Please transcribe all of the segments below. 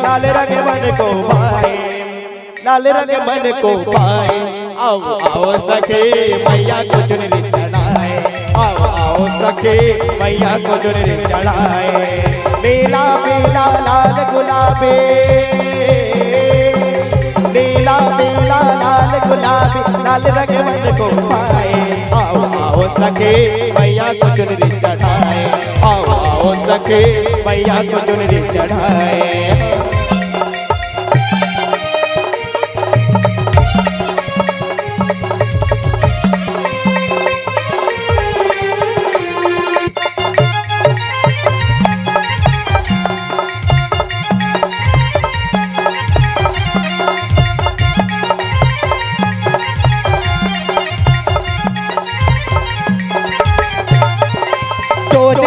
लाल रंग मन को भाए, लाल रंग मन को पाए। आओ आओ सखे मैया को चुनरी चढ़ाए, आओ आओ सखे मैया को चुनरी चढ़ाए। नीला पीला लाल गुलाबी, नीला पीला लाल गुलाबी, लाल रंग मन को पाए। आओ आओ सखे मैया को चुनरी चढ़ाए, आओ आओ सखे मैया को चुनरी चढ़ाए।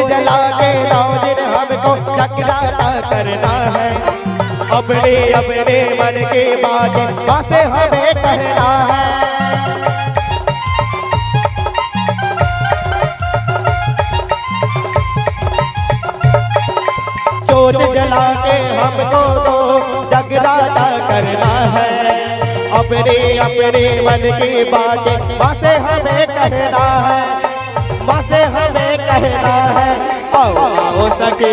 जला के रोज हमको जगराता करना है, अपने अपने मन के बातें बासे हमें कहना है। जोत जला के हमको तो जगराता करना है, अपने अपने मन की बातें बासे हमें कहना है, बासे हमें कहना है। आओ आओ सखे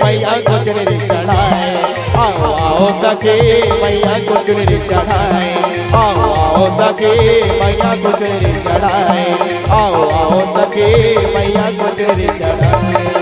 मैया को चुनरी चढ़ाए, आओ आओ सखे मैया को चुनरी चढ़ाए, आओ आओ सखे मैया को चुनरी चढ़ाए, आओ आओ सखे मैया को चुनरी चढ़ाए।